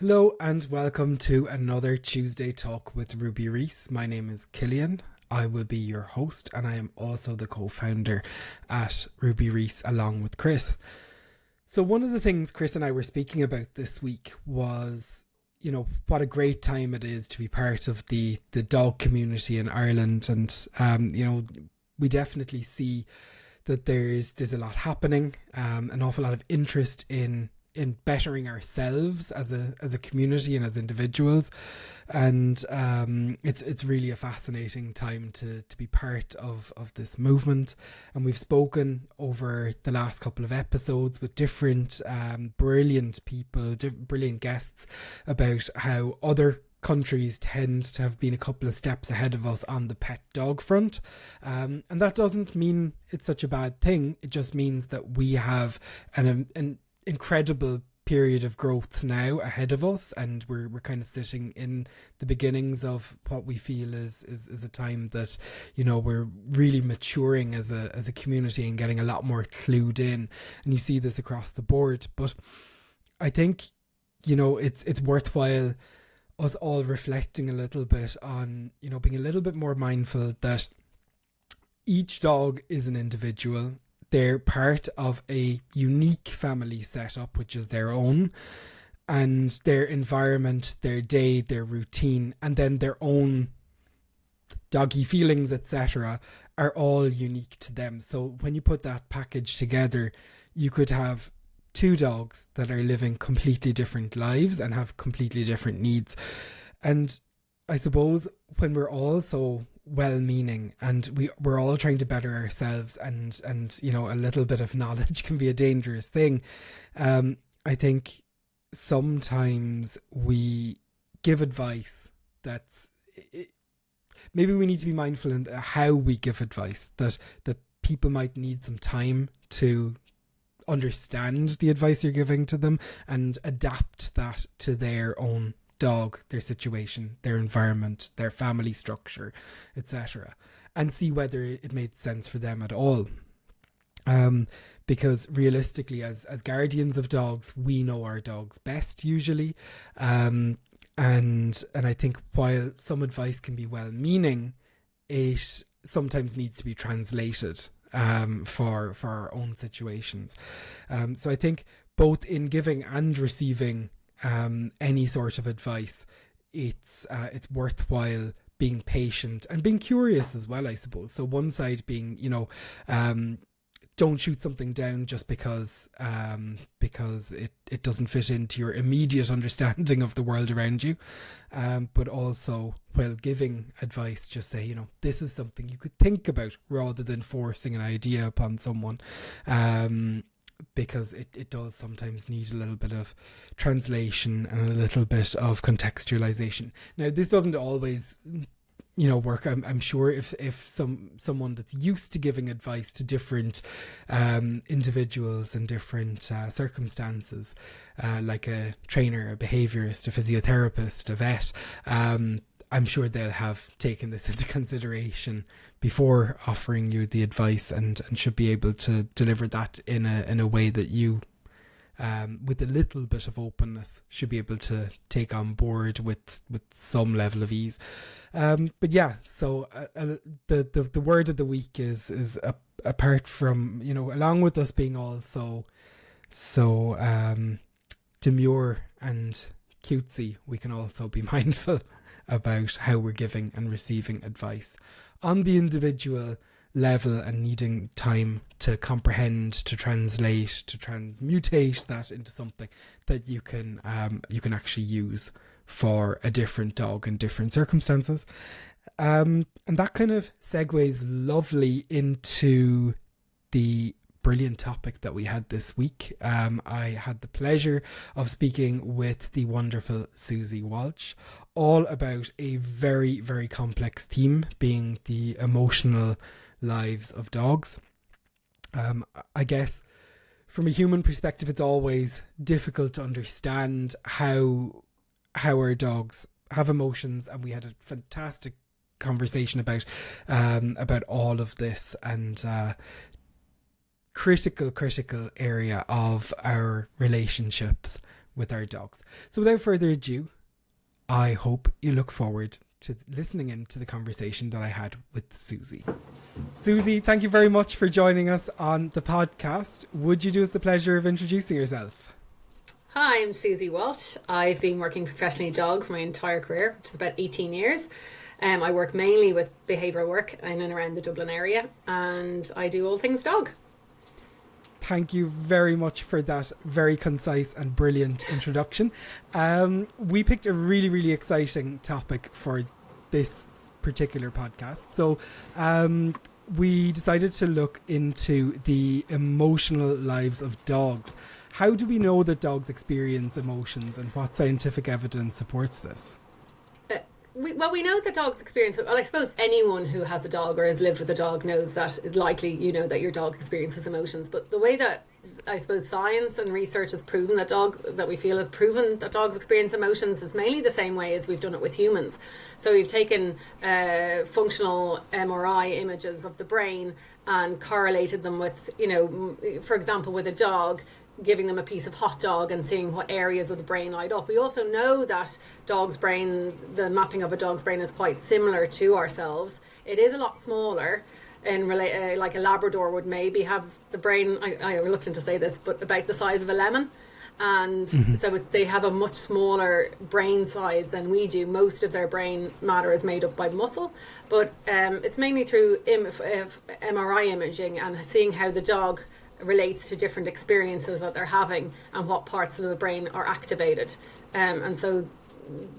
Hello and welcome to another Tuesday Talk with Ruby Reese. My name is Killian. I will be your host and I am also the co-founder at Ruby Reese along with Chris. So one of the things Chris and I were speaking about this week was, what a great time it is to be part of the dog community in Ireland. And, we definitely see that there's a lot happening, an awful lot of interest in bettering ourselves as a community and as individuals, and it's really a fascinating time to be part of this movement. And we've spoken over the last couple of episodes with different brilliant people, brilliant guests, about how other countries tend to have been a couple of steps ahead of us on the pet dog front, and that doesn't mean it's such a bad thing. It just means that we have an incredible period of growth now ahead of us, and we're kind of sitting in the beginnings of what we feel is a time that we're really maturing as a community and getting a lot more clued in, and you see this across the board. But I think it's worthwhile us all reflecting a little bit on being a little bit more mindful that each dog is an individual. They're part of a unique family setup, which is their own, and their environment, their day, their routine, and then their own doggy feelings, etc., are all unique to them. So when you put that package together, you could have two dogs that are living completely different lives and have completely different needs. And I suppose when we're all so well-meaning and we're all trying to better ourselves, and a little bit of knowledge can be a dangerous thing, I think sometimes we give advice that's maybe we need to be mindful in how we give advice, that people might need some time to understand the advice you're giving to them and adapt that to their own dog, their situation, their environment, their family structure, etc., and see whether it made sense for them at all. Because realistically, as guardians of dogs, we know our dogs best usually, and I think while some advice can be well-meaning, it sometimes needs to be translated for our own situations. So I think both in giving and receiving any sort of advice, it's worthwhile being patient and being curious as well, I suppose. So one side being, don't shoot something down just because it doesn't fit into your immediate understanding of the world around you, but also while giving advice, just say, this is something you could think about, rather than forcing an idea upon someone, because it does sometimes need a little bit of translation and a little bit of contextualization. Now, this doesn't always work. I'm sure if someone that's used to giving advice to different individuals and different circumstances, like a trainer, a behaviourist, a physiotherapist, a vet, I'm sure they'll have taken this into consideration before offering you the advice, and should be able to deliver that in a way that you, with a little bit of openness, should be able to take on board with some level of ease. But yeah, so the word of the week is apart from, along with us being all so demure and cutesy, we can also be mindful about how we're giving and receiving advice on the individual level, and needing time to comprehend, to translate, to transmutate that into something that you can actually use for a different dog in different circumstances. And that kind of segues lovely into the brilliant topic that we had this week. I had the pleasure of speaking with the wonderful Suzi Walsh, all about a very, very complex theme, being the emotional lives of dogs. I guess from a human perspective, it's always difficult to understand how our dogs have emotions, and we had a fantastic conversation about all of this, and critical area of our relationships with our dogs. So without further ado, I hope you look forward to listening in to the conversation that I had with Suzi. Suzi, thank you very much for joining us on the podcast. Would you do us the pleasure of introducing yourself? Hi, I'm Suzi Walsh. I've been working professionally with dogs my entire career, which is about 18 years. I work mainly with behavioural work in and around the Dublin area, and I do all things dog. Thank you very much for that very concise and brilliant introduction. We picked a really, really exciting topic for this particular podcast. So we decided to look into the emotional lives of dogs. How do we know that dogs experience emotions, and what scientific evidence supports this? We know that dogs experience it. Well, I suppose anyone who has a dog or has lived with a dog knows that it's likely you know that your dog experiences emotions. But the way that I suppose science and research has proven that we feel has proven that dogs experience emotions is mainly the same way as we've done it with humans. So we've taken functional MRI images of the brain and correlated them with, for example, with a dog, giving them a piece of hot dog and seeing what areas of the brain light up. We also know that the mapping of a dog's brain is quite similar to ourselves. It is a lot smaller, like a Labrador would maybe have the brain, I'm reluctant to say this, but about the size of a lemon. And so they have a much smaller brain size than we do. Most of their brain matter is made up by muscle, but it's mainly through MRI imaging and seeing how the dog relates to different experiences that they're having and what parts of the brain are activated. And so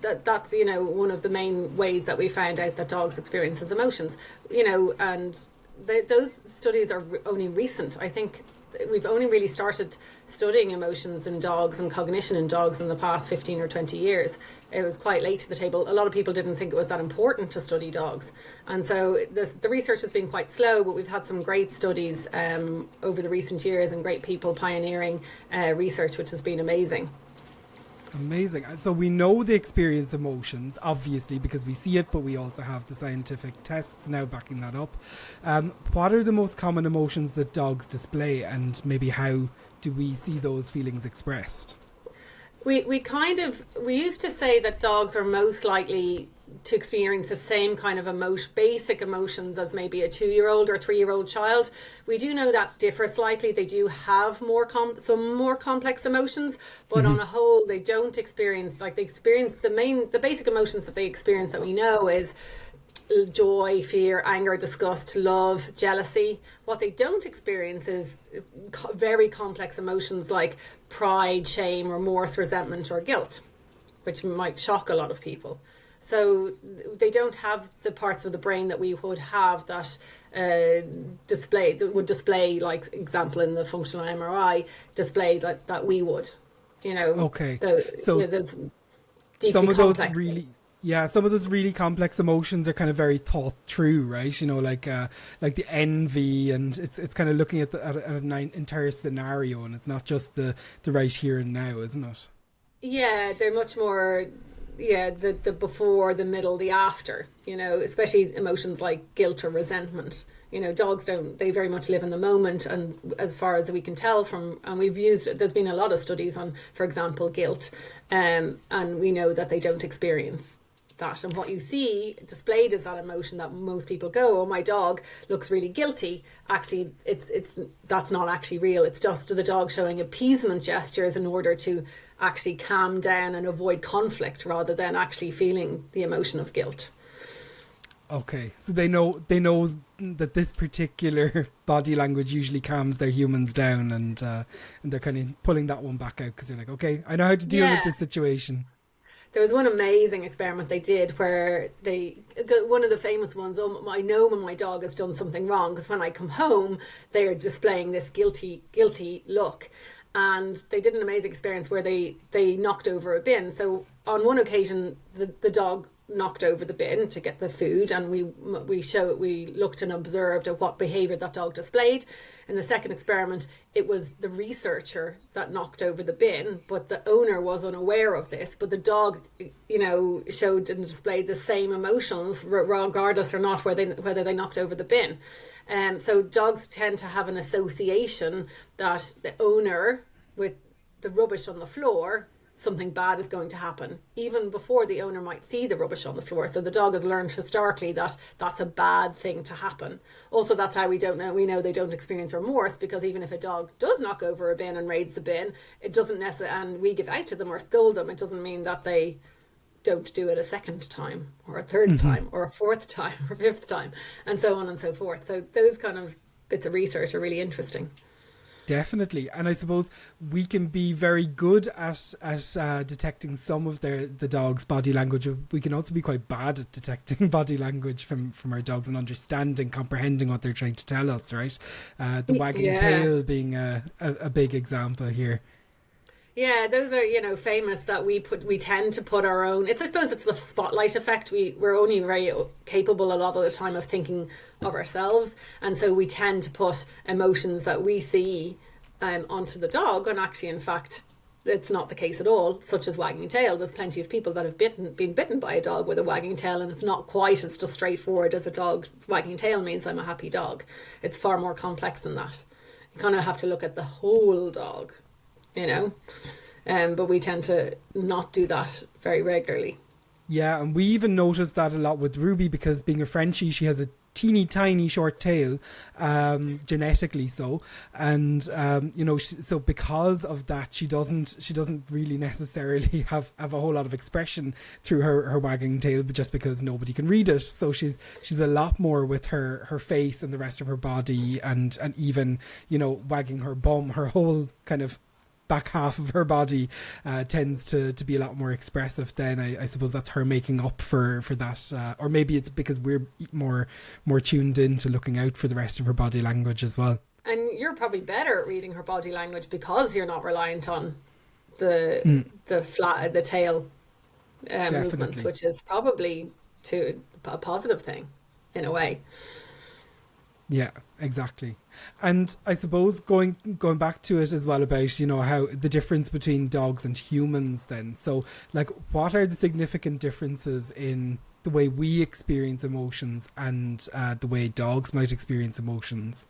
that's one of the main ways that we found out that dogs experience emotions. And those studies are only recent. I think we've only really started studying emotions in dogs and cognition in dogs in the past 15 or 20 years. It was quite late to the table. A lot of people didn't think it was that important to study dogs. And so the research has been quite slow, but we've had some great studies over the recent years and great people pioneering research, which has been amazing. Amazing. So we know they experience emotions, obviously, because we see it, but we also have the scientific tests now backing that up. What are the most common emotions that dogs display, and maybe how do we see those feelings expressed? We used to say that dogs are most likely to experience the same kind of basic emotions as maybe a 2-year-old or 3-year-old child. We do know that differs slightly. They do have some more complex emotions, but on a whole, they don't experience, the basic emotions that they experience that we know is joy, fear, anger, disgust, love, jealousy. What they don't experience is very complex emotions like pride, shame, remorse, resentment, or guilt, which might shock a lot of people. So they don't have the parts of the brain that we would have that would display, like example in the functional MRI, display that we would, Okay. So there's some of those some of those really complex emotions are kind of very thought through, right? Like the envy, and it's kind of looking at an entire scenario, and it's not just the right here and now, isn't it? Yeah, they're much more. Yeah, the before, the middle, the after, especially emotions like guilt or resentment. Dogs they very much live in the moment, and as far as we can tell there's been a lot of studies on, for example, guilt, and we know that they don't experience that. And what you see displayed is that emotion that most people go, oh, my dog looks really guilty. Actually, that's not actually real. It's just the dog showing appeasement gestures in order to actually calm down and avoid conflict, rather than actually feeling the emotion of guilt. Okay, so they know that this particular body language usually calms their humans down, and they're kind of pulling that one back out because they're like, okay, I know how to deal with this situation. There was one amazing experiment they did where one of the famous ones, I know when my dog has done something wrong, because when I come home, they are displaying this guilty look. And they did an amazing experience where they knocked over a bin. So on one occasion, the dog knocked over the bin to get the food, and we looked and observed at what behaviour that dog displayed. In the second experiment, it was the researcher that knocked over the bin, but the owner was unaware of this. But the dog, showed and displayed the same emotions regardless or not whether they knocked over the bin. So dogs tend to have an association that the owner, with the rubbish on the floor, something bad is going to happen, even before the owner might see the rubbish on the floor. So the dog has learned historically that that's a bad thing to happen. Also, that's how we know they don't experience remorse, because even if a dog does knock over a bin and raids the bin, it doesn't necessarily, and we give out to them or scold them, it doesn't mean that they don't do it a second time or a third time or a fourth time or fifth time, and so on and so forth. So those kind of bits of research are really interesting. Definitely. And I suppose we can be very good at detecting some of the dog's body language. We can also be quite bad at detecting body language from our dogs and understanding, comprehending what they're trying to tell us, right? The wagging tail being a big example here. Yeah, those are, famous, that we tend to put our own, I suppose it's the spotlight effect. We're only very capable a lot of the time of thinking of ourselves. And so we tend to put emotions that we see onto the dog, when actually, in fact, it's not the case at all, such as wagging tail. There's plenty of people that have been bitten by a dog with a wagging tail, and it's not quite as just straightforward as a dog wagging tail means I'm a happy dog. It's far more complex than that. You kind of have to look at the whole dog. But we tend to not do that very regularly. Yeah, and we even notice that a lot with Ruby, because being a Frenchie, she has a teeny tiny short tail, genetically so, and so because of that, she doesn't really necessarily have a whole lot of expression through her wagging tail, but just because nobody can read it. So she's a lot more with her face and the rest of her body, and even wagging her bum, her whole kind of back half of her body tends to be a lot more expressive. Then I suppose that's her making up for that, or maybe it's because we're more tuned in to looking out for the rest of her body language as well. And you're probably better at reading her body language because you're not reliant on the tail movements, which is probably a positive thing in a way. Yeah, exactly. And I suppose going back to it as well about, how the difference between dogs and humans then. So, what are the significant differences in the way we experience emotions and the way dogs might experience emotions?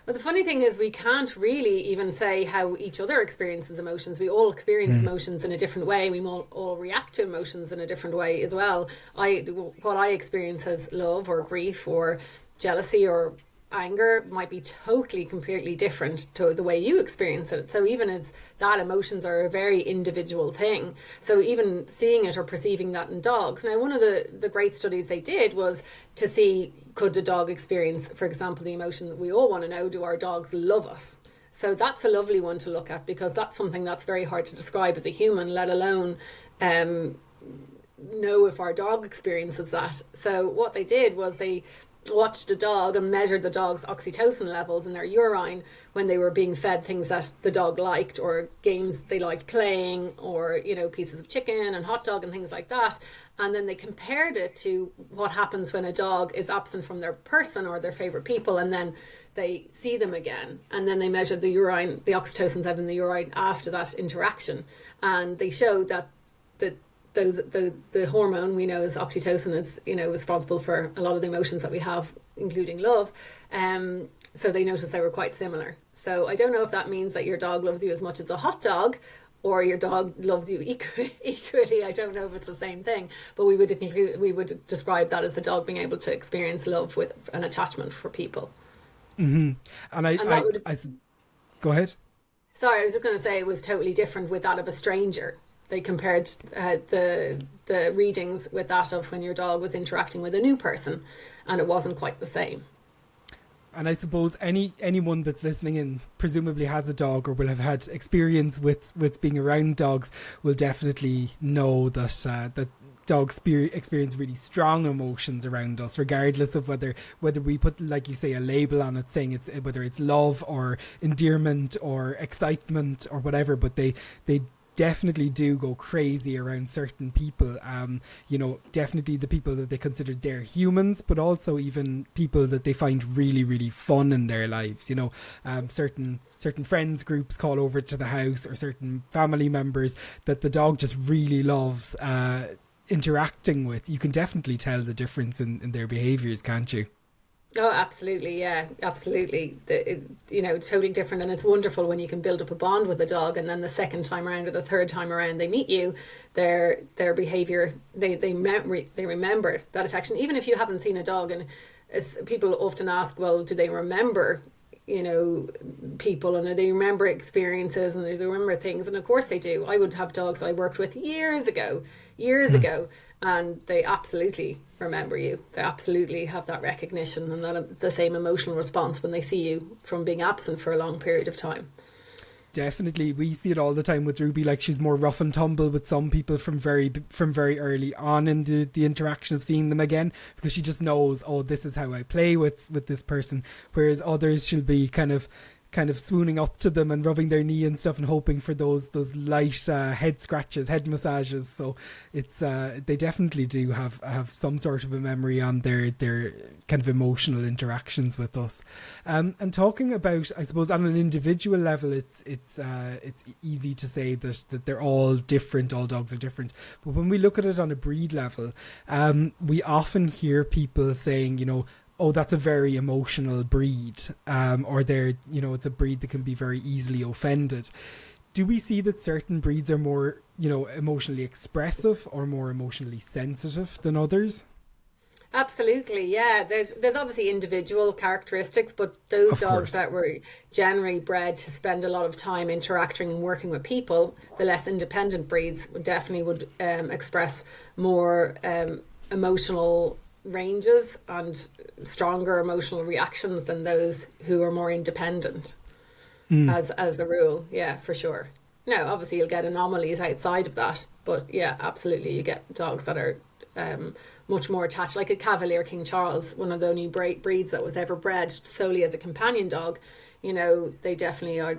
Well, the funny thing is we can't really even say how each other experiences emotions. We all experience emotions in a different way. We all react to emotions in a different way as well. What I experience as love or grief or jealousy or anger might be completely different to the way you experience it. So even as that, emotions are a very individual thing. So even seeing it or perceiving that in dogs. Now, one of the great studies they did was to see, could the dog experience, for example, the emotion that we all want to know, do our dogs love us? So that's a lovely one to look at, because that's something that's very hard to describe as a human, let alone know if our dog experiences that. So what they did was they watched a dog and measured the dog's oxytocin levels in their urine when they were being fed things that the dog liked, or games they liked playing, or pieces of chicken and hot dog and things like that. And then they compared it to what happens when a dog is absent from their person or their favorite people, and then they see them again, and then they measured the oxytocin level in the urine after that interaction, and they showed that the hormone we know as oxytocin is responsible for a lot of the emotions that we have, including love. So they noticed they were quite similar. So I don't know if that means that your dog loves you as much as a hot dog, or your dog loves you equally. I don't know if it's the same thing, but we would describe that as the dog being able to experience love with an attachment for people. Mm-hmm. And I go ahead. Sorry, I was just going to say it was totally different with that of a stranger. They compared the readings with that of when your dog was interacting with a new person, and it wasn't quite the same. And I suppose anyone that's listening in presumably has a dog or will have had experience with being around dogs will definitely know that that dogs experience really strong emotions around us, regardless of whether we put, like you say, a label on it saying it's whether it's love or endearment or excitement or whatever. But they definitely do go crazy around certain people, definitely the people that they consider their humans, but also even people that they find really, really fun in their lives. Certain friends groups call over to the house, or certain family members that the dog just really loves interacting with. You can definitely tell the difference in their behaviours, can't you? Oh, absolutely. Yeah, absolutely. Totally different. And it's wonderful when you can build up a bond with a dog, and then the second time around or the third time around they meet you, their behavior, they remember that affection. Even if you haven't seen a dog, and people often ask, well, do they remember, people, and they remember experiences, and they remember things, and of course they do. I would have dogs that I worked with years ago, and they absolutely remember you. They absolutely have that recognition and that the same emotional response when they see you from being absent for a long period of time. Definitely, we see it all the time with Ruby. Like, she's more rough and tumble with some people from very early on in the interaction of seeing them again, because she just knows, oh, this is how I play with this person. Whereas others, she'll be kind of swooning up to them and rubbing their knee and stuff and hoping for those light head scratches, head massages. So it's they definitely do have some sort of a memory on their kind of emotional interactions with us. And talking about, I suppose, on an individual level, it's easy to say that they're all different, all dogs are different. But when we look at it on a breed level, we often hear people saying, oh, that's a very emotional breed, or it's a breed that can be very easily offended. Do we see that certain breeds are more, emotionally expressive or more emotionally sensitive than others? Absolutely, yeah. There's obviously individual characteristics, but those Of dogs course. that were generally bred to spend a lot of time interacting and working with people, the less independent breeds definitely would express more emotional ranges and stronger emotional reactions than those who are more independent, as a rule. Yeah, for sure. Now, obviously, you'll get anomalies outside of that, but yeah, absolutely, you get dogs that are much more attached, like a Cavalier King Charles, one of the only breeds that was ever bred solely as a companion dog. They definitely are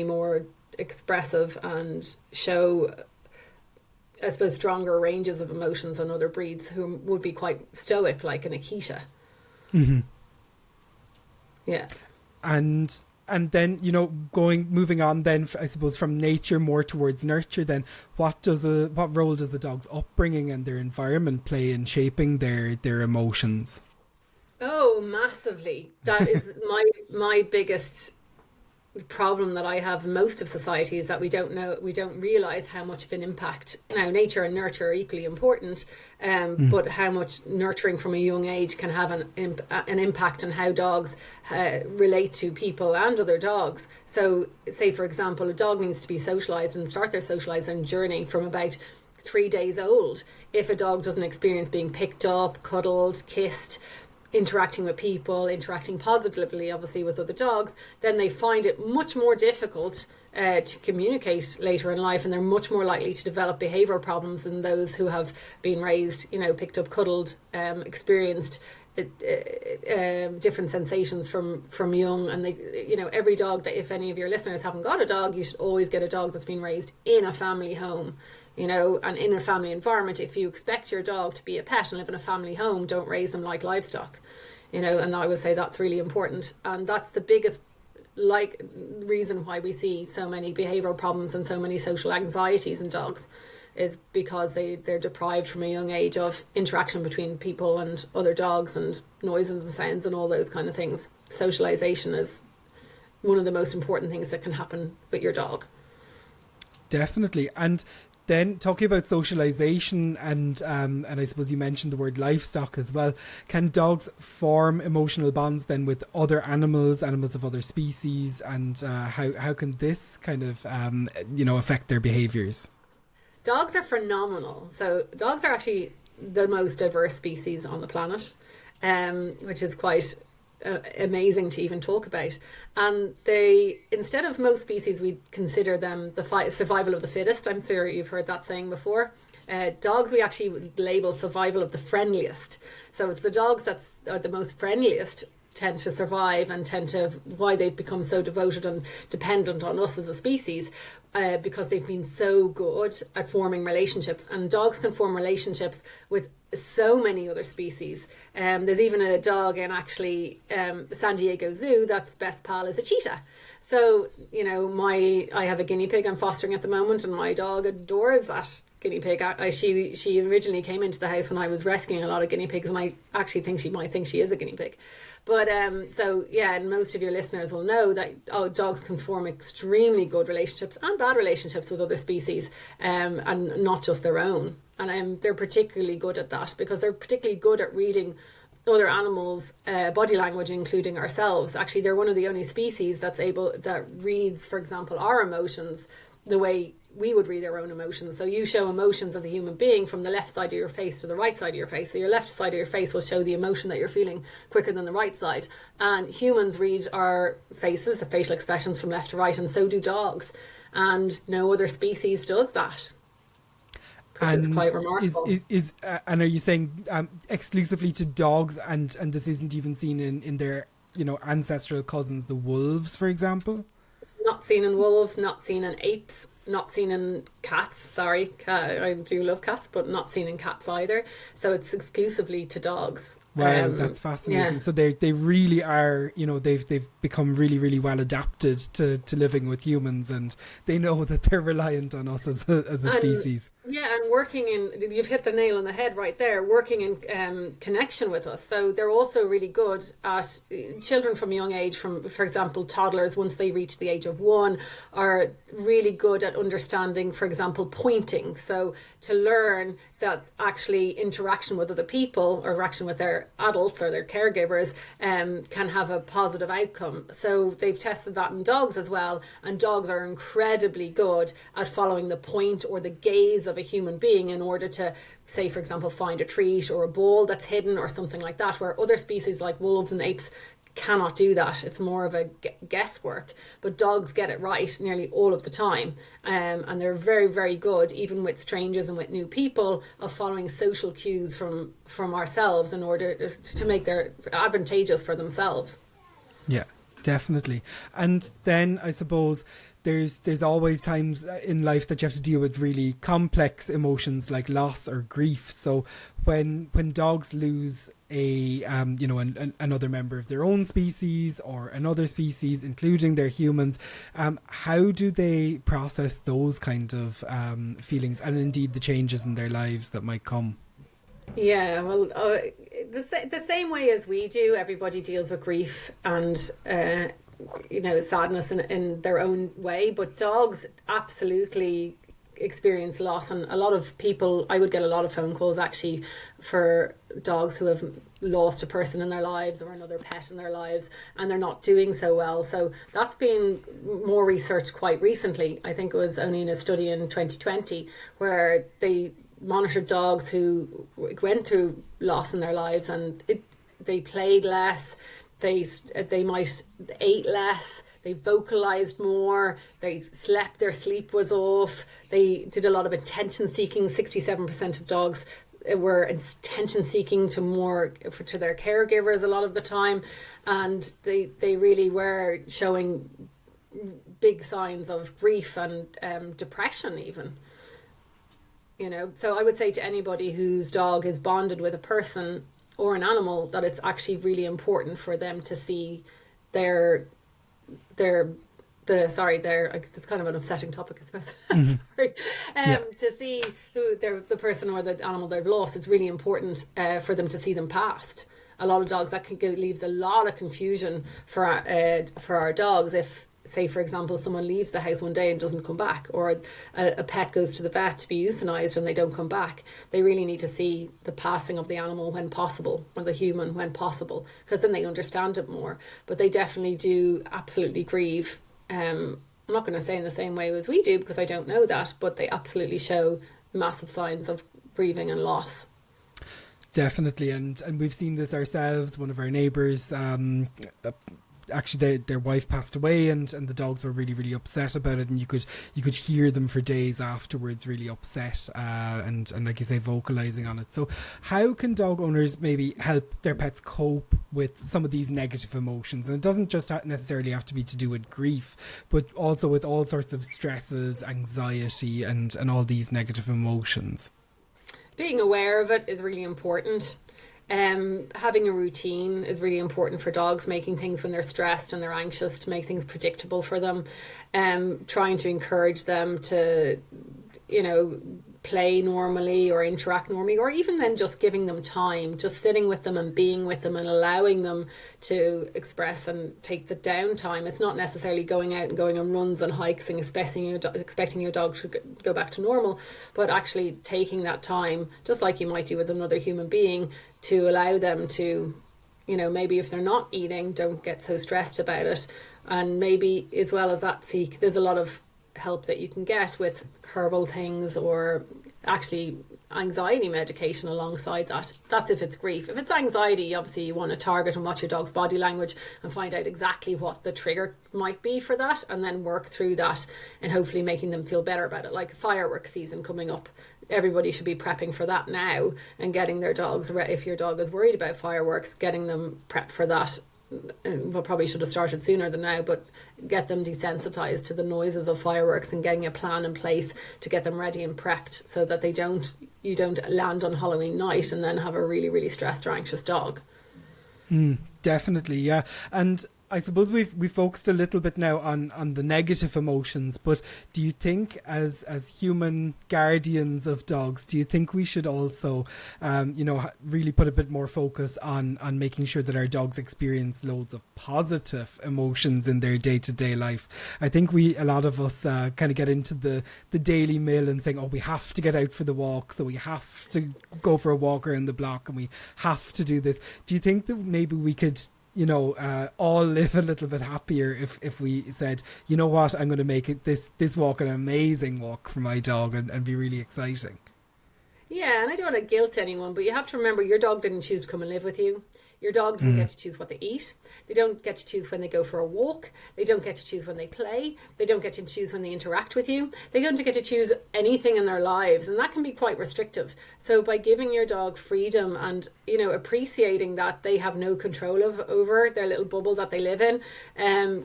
more expressive and show, I suppose, stronger ranges of emotions than other breeds who would be quite stoic, like an Akita. Mm-hmm. Yeah. And then, moving on then, I suppose, from nature more towards nurture, then what role does the dog's upbringing and their environment play in shaping their emotions? Oh, massively. That is my biggest problem that I have in most of society, is that we don't realize how much of an impact. Now, nature and nurture are equally important, but how much nurturing from a young age can have an impact on how dogs relate to people and other dogs. So, say for example, a dog needs to be socialized and start their socializing journey from about 3 days old. If a dog doesn't experience being picked up, cuddled, kissed, interacting with people, interacting positively, obviously, with other dogs, then they find it much more difficult to communicate later in life, and they're much more likely to develop behavioural problems than those who have been raised, picked up, cuddled, experienced different sensations from young. And they, every dog that, if any of your listeners haven't got a dog, you should always get a dog that's been raised in a family home. And in a family environment. If you expect your dog to be a pet and live in a family home, don't raise them like livestock. And I would say that's really important. And that's the biggest reason why we see so many behavioural problems and so many social anxieties in dogs, is because they're deprived from a young age of interaction between people and other dogs, and noises and sounds and all those kind of things. Socialization is one of the most important things that can happen with your dog. Definitely. And then, talking about socialization, and I suppose you mentioned the word livestock as well. Can dogs form emotional bonds then with other animals of other species, and how can this kind of affect their behaviours? Dogs are phenomenal. So dogs are actually the most diverse species on the planet, which is quite amazing to even talk about. And they, instead of most species, we consider them the survival of the fittest. I'm sure you've heard that saying before. Dogs, we actually label survival of the friendliest. So it's the dogs that are the most friendliest tend to survive, and why they've become so devoted and dependent on us as a species, because they've been so good at forming relationships. And dogs can form relationships with so many other species. There's even a dog in San Diego Zoo that's best pal is a cheetah. So I have a guinea pig I'm fostering at the moment, and my dog adores that guinea pig. She originally came into the house when I was rescuing a lot of guinea pigs, and I actually think she might think she is a guinea pig. But so yeah, and most of your listeners will know that dogs can form extremely good relationships and bad relationships with other species, and not just their own. And they're particularly good at that because they're particularly good at reading other animals' body language, including ourselves. Actually, they're one of the only species that reads, for example, our emotions the way we would read our own emotions. So you show emotions as a human being from the left side of your face to the right side of your face. So your left side of your face will show the emotion that you're feeling quicker than the right side. And humans read our faces, the facial expressions, from left to right, and so do dogs. And no other species does that. Which is quite remarkable. And are you saying exclusively to dogs, and this isn't even seen in their ancestral cousins, the wolves, for example? Not seen in wolves, not seen in apes, not seen in cats. Sorry, I do love cats, but not seen in cats either. So it's exclusively to dogs. Wow, that's fascinating. Yeah. So they really are, they've become really, really well adapted to living with humans, and they know that they're reliant on us as a species. Yeah, and you've hit the nail on the head right there, working in connection with us. So they're also really good at children from a young age, for example, toddlers, once they reach the age of 1, are really good at understanding, for example, pointing. So to learn that actually interaction with other people or interaction with their adults or their caregivers can have a positive outcome. So they've tested that in dogs as well, and dogs are incredibly good at following the point or the gaze of a human being in order to, say, for example, find a treat or a ball that's hidden or something like that, where other species like wolves and apes cannot do that. It's more of a guesswork, but dogs get it right nearly all of the time, and they're very, very good, even with strangers and with new people, of following social cues from ourselves in order to make their advantageous for themselves. Yeah, definitely. And then I suppose there's always times in life that you have to deal with really complex emotions like loss or grief. So when dogs lose another member of their own species or another species, including their humans, how do they process those kind of feelings, and indeed the changes in their lives that might come? Yeah, well, the same way as we do, everybody deals with grief and sadness in their own way, but dogs absolutely experience loss. And a lot of people, I would get a lot of phone calls actually for dogs who have lost a person in their lives or another pet in their lives, and they're not doing so well. So that's been more researched quite recently. I think it was only in a study in 2020 where they monitored dogs who went through loss in their lives, and they played less, they might ate less, they vocalized more, their sleep was off, they did a lot of attention seeking. 67% of dogs were attention seeking to their caregivers a lot of the time, and they really were showing big signs of grief and depression even. So I would say to anybody whose dog is bonded with a person or an animal that it's actually really important for them to see it's kind of an upsetting topic, I suppose. Mm-hmm. To see who the person or the animal they've lost, it's really important for them to see them past. A lot of dogs, that leaves a lot of confusion for our dogs. If, say, for example, someone leaves the house one day and doesn't come back, or a pet goes to the vet to be euthanized and they don't come back, they really need to see the passing of the animal when possible, or the human when possible, because then they understand it more. But they definitely do absolutely grieve. I'm not going to say in the same way as we do, because I don't know that, but they absolutely show massive signs of grieving and loss. Definitely, and we've seen this ourselves. One of our neighbours, actually their wife passed away, and the dogs were really, really upset about it, and you could hear them for days afterwards really upset, and like you say, vocalizing on it. So how can dog owners maybe help their pets cope with some of these negative emotions? And it doesn't just necessarily have to be to do with grief, but also with all sorts of stresses, anxiety, and all these negative emotions. Being aware of it is really important. Having a routine is really important for dogs, making things when they're stressed and they're anxious, to make things predictable for them. Trying to encourage them to, play normally or interact normally, or even then just giving them time, just sitting with them and being with them and allowing them to express and take the downtime. It's not necessarily going out and going on runs and hikes and expecting your dog to go back to normal, but actually taking that time, just like you might do with another human being, to allow them to, you know, maybe if they're not eating, don't get so stressed about it. And maybe as well as that, there's a lot of help that you can get with herbal things, or actually anxiety medication alongside that. That's if it's grief. If it's anxiety, obviously you want to target and watch your dog's body language and find out exactly what the trigger might be for that, and then work through that and hopefully making them feel better about it. Like fireworks season coming up, everybody should be prepping for that now and getting their dogs, if your dog is worried about fireworks, getting them prepped for that. Well, probably should have started sooner than now, but get them desensitized to the noises of fireworks and getting a plan in place to get them ready and prepped, so that you don't land on Halloween night and then have a really, really stressed or anxious dog. Definitely, yeah. And I suppose we focused a little bit now on the negative emotions, but do you think as human guardians of dogs, do you think we should also really put a bit more focus on making sure that our dogs experience loads of positive emotions in their day-to-day life? I think a lot of us kind of get into the daily mill and saying, oh, we have to get out for the walk, so we have to go for a walk around the block and we have to do this. Do you think that maybe we could all live a little bit happier if we said, you know what, I'm going to make it this walk an amazing walk for my dog and be really exciting? Yeah, and I don't want to guilt anyone, but you have to remember your dog didn't choose to come and live with you. Your dog doesn't get to choose what they eat. They don't get to choose when they go for a walk. They don't get to choose when they play. They don't get to choose when they interact with you. They don't get to choose anything in their lives, and that can be quite restrictive. So by giving your dog freedom and, appreciating that they have no control over their little bubble that they live in,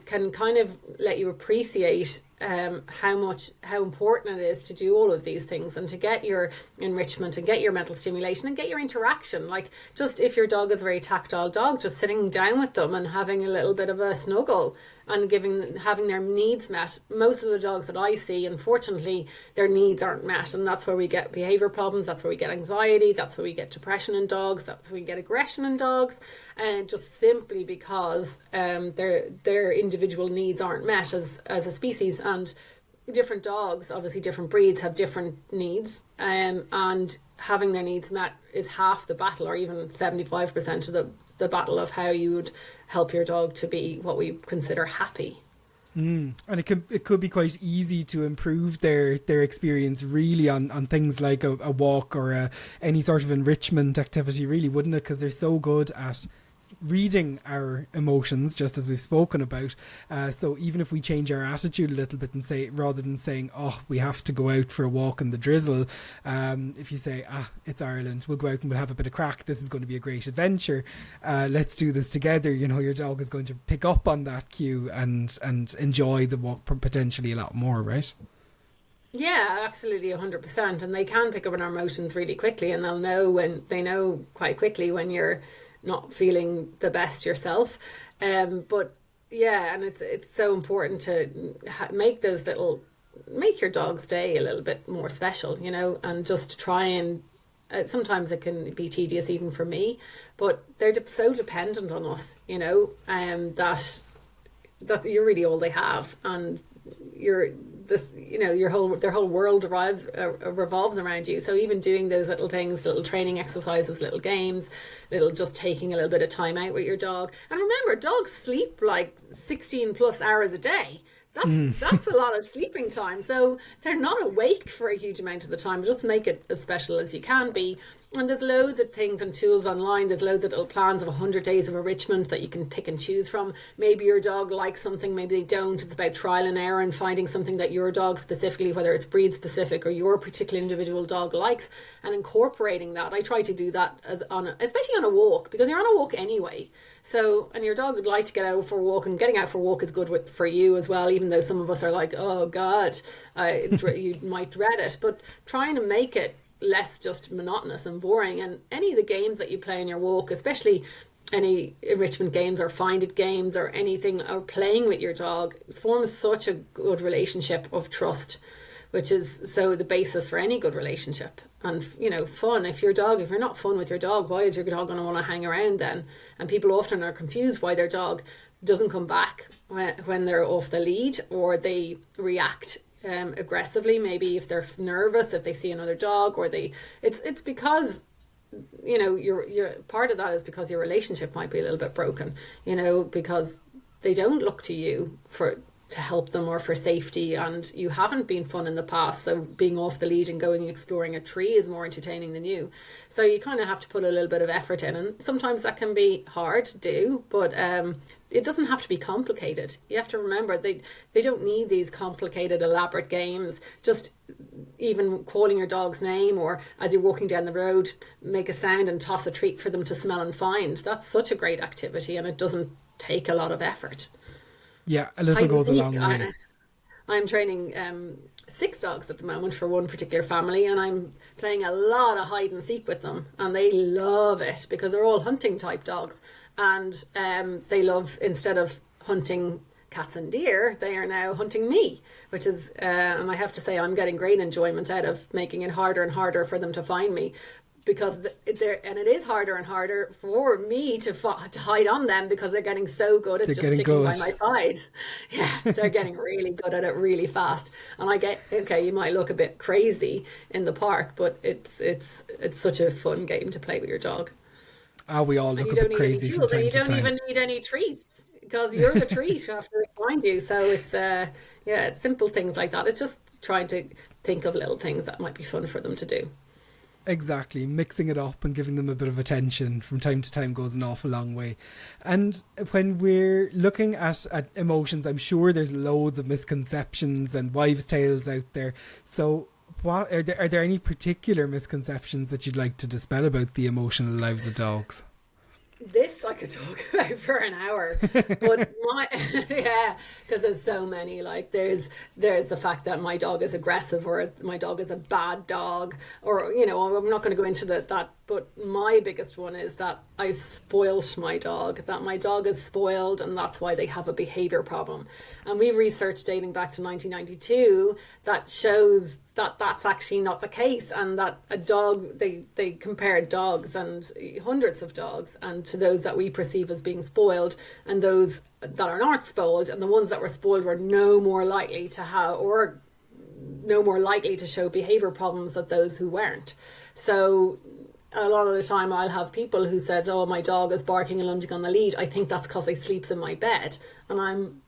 can kind of let you appreciate how important it is to do all of these things and to get your enrichment and get your mental stimulation and get your interaction. Like, just if your dog is a very tactile dog, just sitting down with them and having a little bit of a snuggle and having their needs met. Most of the dogs that I see, unfortunately, their needs aren't met, and that's where we get behavior problems, that's where we get anxiety, that's where we get depression in dogs, that's where we get aggression in dogs, and just simply because their individual needs aren't met as a species. And different dogs, obviously different breeds, have different needs, and having their needs met is half the battle, or even 75% of the battle of how you would help your dog to be what we consider happy. And it could be quite easy to improve their experience really on things like a walk or any sort of enrichment activity, really, wouldn't it? Because they're so good at reading our emotions, just as we've spoken about. So even if we change our attitude a little bit and say, rather than saying, oh, we have to go out for a walk in the drizzle, if you say, it's Ireland, we'll go out and we'll have a bit of crack, this is going to be a great adventure, let's do this together, your dog is going to pick up on that cue and enjoy the walk potentially a lot more, right? Yeah, absolutely, 100%. And they can pick up on our emotions really quickly, and they know quite quickly when you're not feeling the best yourself. But yeah, and it's so important to make your dog's day a little bit more special, and just try and sometimes it can be tedious even for me, but they're so dependent on us, that you're really all they have, and their whole world revolves around you. So even doing those little things, little training exercises, little games, just taking a little bit of time out with your dog. And remember, dogs sleep like 16 plus hours a day. That's a lot of sleeping time. So they're not awake for a huge amount of the time. Just make it as special as you can be. And there's loads of things and tools online. There's loads of little plans of 100 days of enrichment that you can pick and choose from. Maybe your dog likes something, maybe they don't. It's about trial and error and finding something that your dog specifically, whether it's breed specific or your particular individual dog likes, and incorporating that. I try to do that especially on a walk, because you're on a walk anyway. So, and your dog would like to get out for a walk, and getting out for a walk is good for you as well, even though some of us are like, oh God, you might dread it. But trying to make it less just monotonous and boring. And any of the games that you play in your walk, especially any enrichment games or find it games or anything, or playing with your dog, forms such a good relationship of trust which is so the basis for any good relationship. And, you know, fun. If you're not fun with your dog, why is your dog going to want to hang around then? And people often are confused why their dog doesn't come back when they're off the lead, or they react aggressively, maybe if they're nervous, if they see another dog, or it's because, you know, you're part of that is because your relationship might be a little bit broken, you know, because they don't look to you to help them or for safety, and you haven't been fun in the past, so being off the lead and going exploring a tree is more entertaining than you. So you kind of have to put a little bit of effort in, and sometimes that can be hard to do, but it doesn't have to be complicated. You have to remember they don't need these complicated elaborate games. Just even calling your dog's name, or as you're walking down the road, make a sound and toss a treat for them to smell and find. That's such a great activity, and it doesn't take a lot of effort. Yeah, a little goes a long way. I'm training 6 dogs at the moment for one particular family, and I'm playing a lot of hide and seek with them, and they love it because they're all hunting type dogs, and they love, instead of hunting cats and deer, they are now hunting me, which is and I have to say I'm getting great enjoyment out of making it harder and harder for them to find me, because it is harder and harder for me to hide on them, because they're getting so good at just sticking by my side. Yeah, they're getting really good at it really fast. And I get, okay, you might look a bit crazy in the park, but it's such a fun game to play with your dog. We all look a bit crazy from time to time. You don't even need any treats, because you're the treat after they find you. So it's simple things like that. It's just trying to think of little things that might be fun for them to do. Exactly, mixing it up and giving them a bit of attention from time to time goes an awful long way. And when we're looking at emotions, I'm sure there's loads of misconceptions and wives' tales out there. So what are there any particular misconceptions that you'd like to dispel about the emotional lives of dogs? This I could talk about for an hour, but because there's so many. Like there's the fact that my dog is aggressive, or my dog is a bad dog, or, you know, I'm not going to go into that. But my biggest one is that I spoilt my dog, that my dog is spoiled, and that's why they have a behaviour problem. And we've researched dating back to 1992 that shows that that's actually not the case, and that a dog, they compared dogs, and hundreds of dogs, and to those that we perceive as being spoiled, and those that are not spoiled, and the ones that were spoiled were no more likely to show behaviour problems than those who weren't. So a lot of the time I'll have people who said, oh, my dog is barking and lunging on the lead, I think that's because he sleeps in my bed. And I'm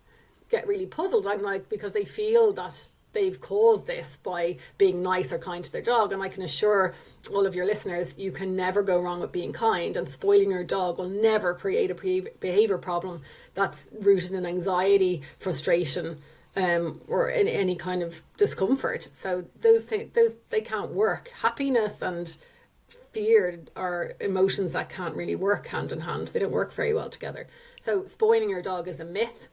get really puzzled. I'm like, because they feel that they've caused this by being nice or kind to their dog. And I can assure all of your listeners, you can never go wrong with being kind, and spoiling your dog will never create a behaviour problem that's rooted in anxiety, frustration, or in any kind of discomfort. So those things, they can't work. Happiness and fear are emotions that can't really work hand in hand. They don't work very well together. So spoiling your dog is a myth.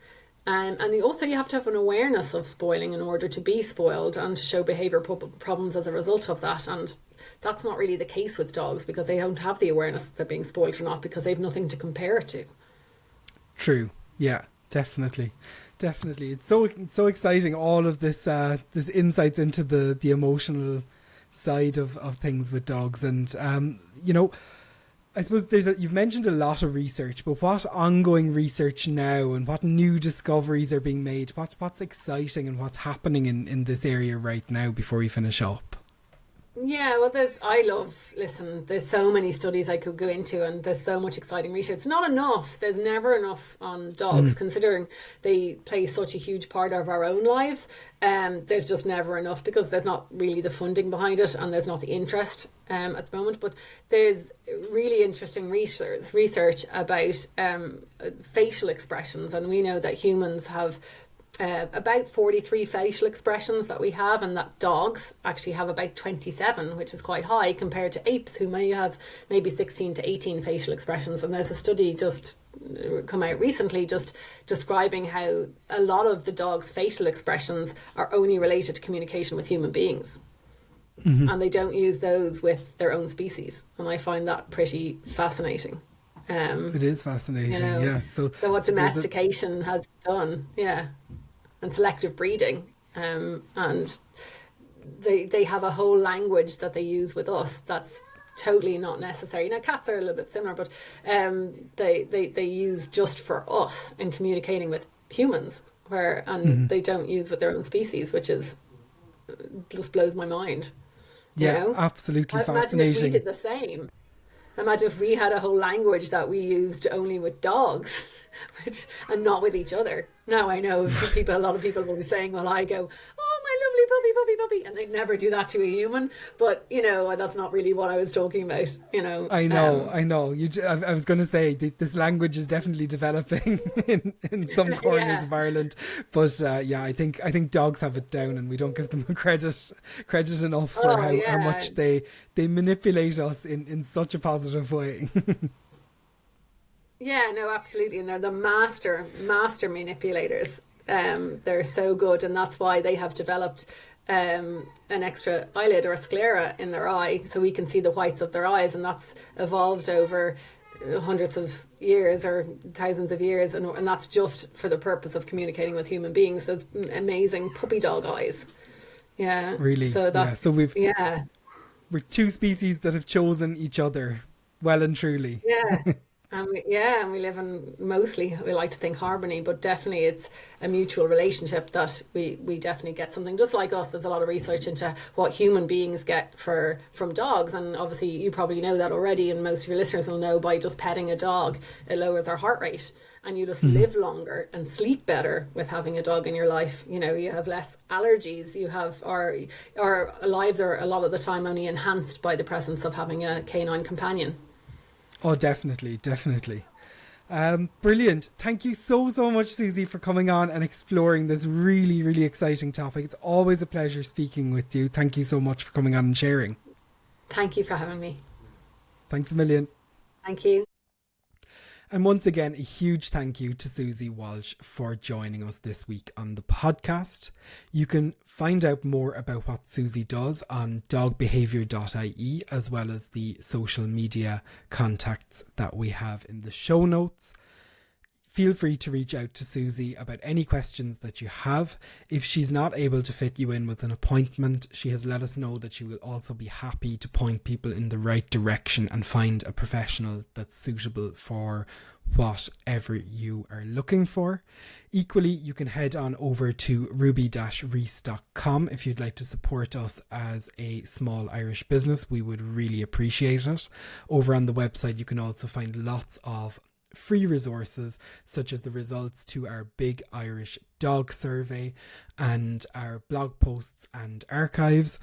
And you have to have an awareness of spoiling in order to be spoiled and to show behaviour problems as a result of that. And that's not really the case with dogs, because they don't have the awareness that they're being spoiled or not, because they have nothing to compare it to. True. Yeah, definitely. It's so exciting, all of this insights into the emotional side of things with dogs. And I suppose you've mentioned a lot of research, but what ongoing research now, and what new discoveries are being made? What's exciting and what's happening in this area right now before we finish up? Yeah, well, there's so many studies I could go into, and there's so much exciting research. Not enough. There's never enough on dogs, considering they play such a huge part of our own lives. There's just never enough, because there's not really the funding behind it, and there's not the interest at the moment. But there's really interesting research about facial expressions, and we know that humans have about 43 facial expressions that we have, and that dogs actually have about 27, which is quite high compared to apes, who may have maybe 16 to 18 facial expressions. And there's a study just come out recently just describing how a lot of the dog's facial expressions are only related to communication with human beings. Mm-hmm. And they don't use those with their own species. And I find that pretty fascinating. It is fascinating, yeah. So what domestication has done, yeah. And selective breeding, and they have a whole language that they use with us that's totally not necessary. Now cats are a little bit similar, but they use just for us in communicating with humans, they don't use with their own species, which is just blows my mind. Absolutely fascinating. Imagine if we did the same. Imagine if we had a whole language that we used only with dogs and not with each other. Now I know a lot of people will be saying, well, I go, oh, my lovely puppy, and they'd never do that to a human. But, that's not really what I was talking about, I know. I was going to say this language is definitely developing in some corners of Ireland. But I think dogs have it down, and we don't give them credit enough for how much they manipulate us in such a positive way. Yeah, no, absolutely. And they're the master manipulators. They're so good, and that's why they have developed an extra eyelid or a sclera in their eye, so we can see the whites of their eyes, and that's evolved over hundreds of years or thousands of years, and that's just for the purpose of communicating with human beings. So it's amazing puppy dog eyes. Yeah, really. So that's we're two species that have chosen each other well and truly. Yeah. And we live in, mostly, we like to think, harmony, but definitely it's a mutual relationship that we definitely get something. Just like us, there's a lot of research into what human beings get from dogs, and obviously you probably know that already, and most of your listeners will know, by just petting a dog, it lowers our heart rate, and you just live longer and sleep better with having a dog in your life. You have less allergies. You have our lives are a lot of the time only enhanced by the presence of having a canine companion. Oh, definitely. Brilliant. Thank you so much, Suzi, for coming on and exploring this really, really exciting topic. It's always a pleasure speaking with you. Thank you so much for coming on and sharing. Thank you for having me. Thanks a million. Thank you. And once again, a huge thank you to Suzi Walsh for joining us this week on the podcast. You can find out more about what Suzi does on dogbehaviour.ie, as well as the social media contacts that we have in the show notes. Feel free to reach out to Suzi about any questions that you have. If she's not able to fit you in with an appointment, she has let us know that she will also be happy to point people in the right direction and find a professional that's suitable for whatever you are looking for. Equally, you can head on over to ruby-reese.com if you'd like to support us as a small Irish business. We would really appreciate it. Over on the website, you can also find lots of free resources, such as the results to our Big Irish Dog Survey and our blog posts and archives.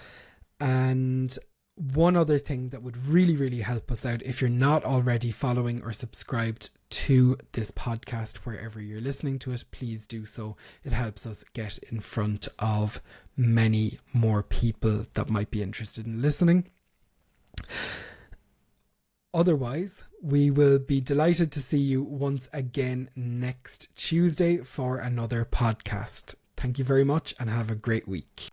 And one other thing that would really, really help us out, if you're not already following or subscribed to this podcast wherever you're listening to it, please do so. It helps us get in front of many more people that might be interested in listening. Otherwise, we will be delighted to see you once again next Tuesday for another podcast. Thank you very much and have a great week.